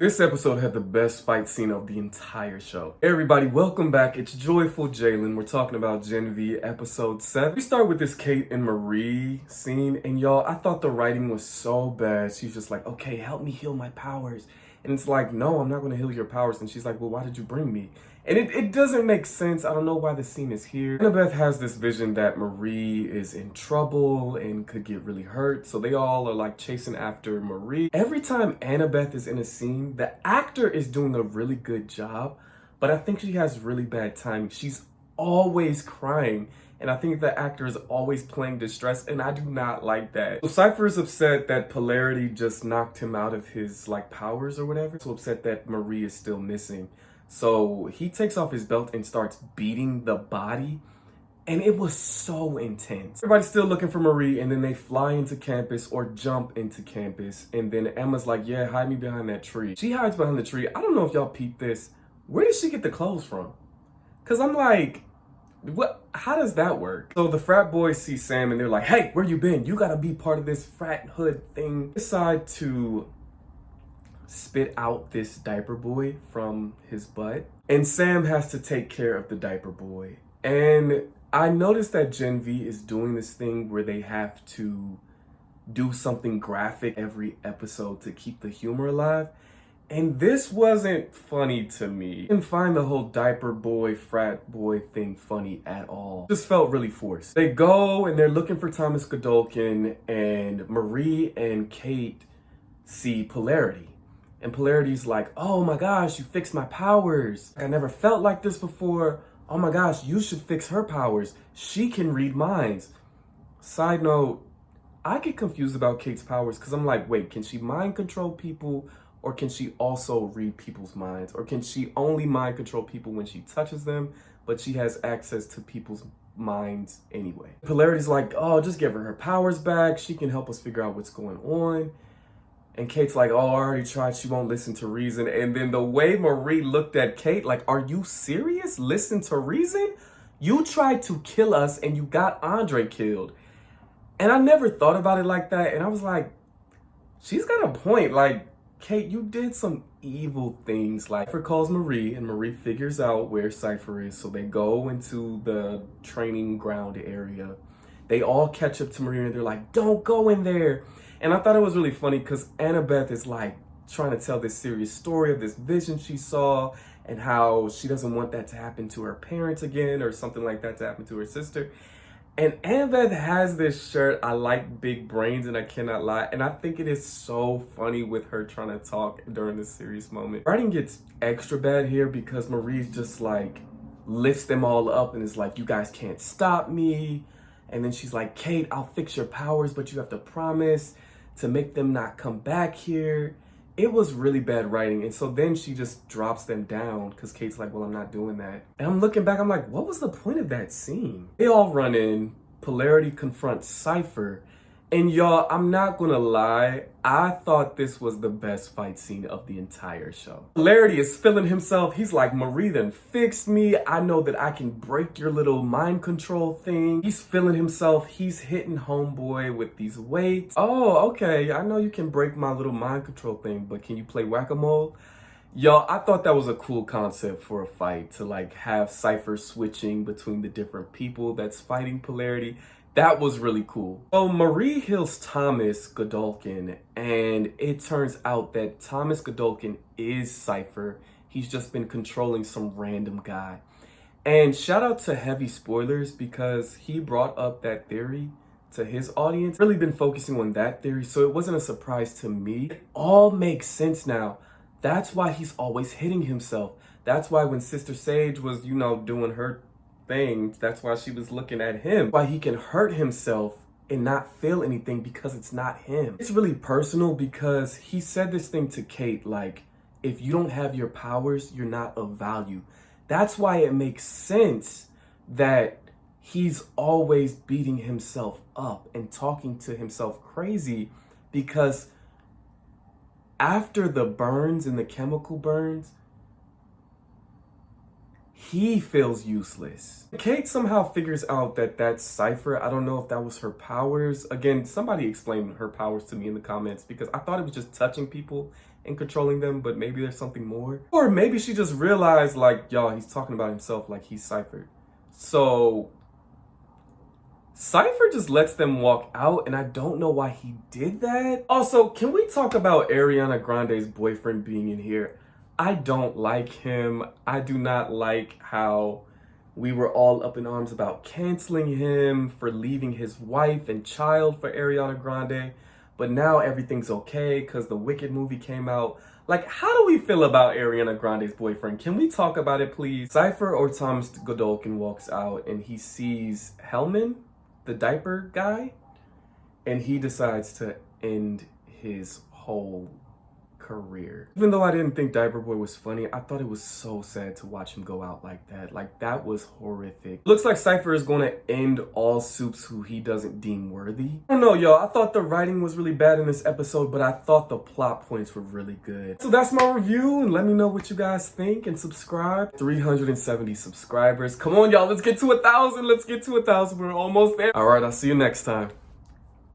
This episode had the best fight scene of the entire show. Hey everybody, welcome back. It's Joyful Jalen. We're talking about Gen V episode 7. We start with this Kate and Marie scene, and y'all, I thought the writing was so bad. She's just like, okay, help me heal my powers. And it's like, no, I'm not going to heal your powers. And she's like, well, why did you bring me? And it doesn't make sense. I don't know why the scene is here. Annabeth has this vision that Marie is in trouble and could get really hurt. So they all are like chasing after Marie. Every time Annabeth is in a scene, the actor is doing a really good job, but I think she has really bad timing. She's always crying. And I think the actor is always playing distress, and I do not like that. So Cipher is upset that Polarity just knocked him out of his powers or whatever. So upset that Marie is still missing. So he takes off his belt and starts beating the body. And it was so intense. Everybody's still looking for Marie, and then they fly into campus or jump into campus. And then Emma's like, yeah, hide me behind that tree. She hides behind the tree. I don't know if y'all peeped this. Where did she get the clothes from? Because I'm like, what? How does that work? So the frat boys see Sam and they're like, hey, where you been? You gotta be part of this frat hood thing. They decide to spit out this diaper boy from his butt. And Sam has to take care of the diaper boy. And I noticed that Gen V is doing this thing where they have to do something graphic every episode to keep the humor alive. And this wasn't funny to me. I didn't find the whole diaper boy, frat boy thing funny at all. It just felt really forced. They go and they're looking for Thomas Godolkin, and Marie and Kate see Polarity. And Polarity's like, oh my gosh, you fixed my powers. I never felt like this before. Oh my gosh, you should fix her powers. She can read minds. Side note, I get confused about Kate's powers because I'm like, wait, can she mind control people? Or can she also read people's minds? Or can she only mind control people when she touches them, but she has access to people's minds anyway? Polarity's like, oh, just give her powers back. She can help us figure out what's going on. And Kate's like, oh, I already tried. She won't listen to reason. And then the way Marie looked at Kate, like, are you serious? Listen to reason? You tried to kill us and you got Andre killed. And I never thought about it like that. And I was like, she's got a point. Like, Kate, you did some evil things. Like, Cipher calls Marie, and Marie figures out where Cipher is. So they go into the training ground area. They all catch up to Marie, and they're like, don't go in there. And I thought it was really funny because Annabeth is like trying to tell this serious story of this vision she saw and how she doesn't want that to happen to her parents again or something like that to happen to her sister. And Annabeth has this shirt, I like big brains and I cannot lie. And I think it is so funny with her trying to talk during this serious moment. Writing gets extra bad here because Marie's just like lifts them all up and is like, you guys can't stop me. And then she's like, Kate, I'll fix your powers, but you have to promise to make them not come back here. It was really bad writing. And so then she just drops them down because Kate's like, well, I'm not doing that. And I'm looking back, I'm like, what was the point of that scene? They all run in. Polarity confronts Cipher. And y'all, I'm not gonna lie, I thought this was the best fight scene of the entire show. Polarity is feeling himself. He's like, Marie then fixed me. I know that I can break your little mind control thing. He's feeling himself. He's hitting homeboy with these weights. Oh, okay, I know you can break my little mind control thing, but can you play whack-a-mole? Y'all, I thought that was a cool concept for a fight, to like have Cipher switching between the different people that's fighting Polarity. That was really cool. So Marie heals Thomas Godolkin, and it turns out that Thomas Godolkin is Cipher. He's just been controlling some random guy. And shout out to Heavy Spoilers because he brought up that theory to his audience. Really been focusing on that theory, so it wasn't a surprise to me. It all makes sense now. That's why he's always hitting himself. That's why when Sister Sage was, doing her thing, that's why she was looking at him. Why he can hurt himself and not feel anything because it's not him. It's really personal because he said this thing to Kate, like, if you don't have your powers, you're not of value. That's why it makes sense that he's always beating himself up and talking to himself crazy, because after the burns and the chemical burns, he feels useless. Kate somehow figures out that that's Cipher. I don't know if that was her powers. Again, somebody explain her powers to me in the comments because I thought it was just touching people and controlling them, but maybe there's something more. Or maybe she just realized, like, y'all, he's talking about himself like he's Cipher. So Cipher just lets them walk out, and I don't know why he did that. Also, can we talk about Ariana Grande's boyfriend being in here? I don't like him. I do not like how we were all up in arms about canceling him for leaving his wife and child for Ariana Grande. But now everything's okay because the Wicked movie came out. Like, how do we feel about Ariana Grande's boyfriend? Can we talk about it, please? Cipher or Thomas Godolkin walks out and he sees Hellman, the diaper guy, and he decides to end his whole career. Even though I didn't think Diaper Boy was funny, I thought it was so sad to watch him go out like that. Like, that was horrific. Looks like Cipher is going to end all Supes who he doesn't deem worthy. I don't know, y'all. I thought the writing was really bad in this episode, but I thought the plot points were really good. So that's my review, and let me know what you guys think and subscribe. 370 subscribers. Come on, y'all. Let's get to 1,000. Let's get to 1,000. We're almost there. All right, I'll see you next time.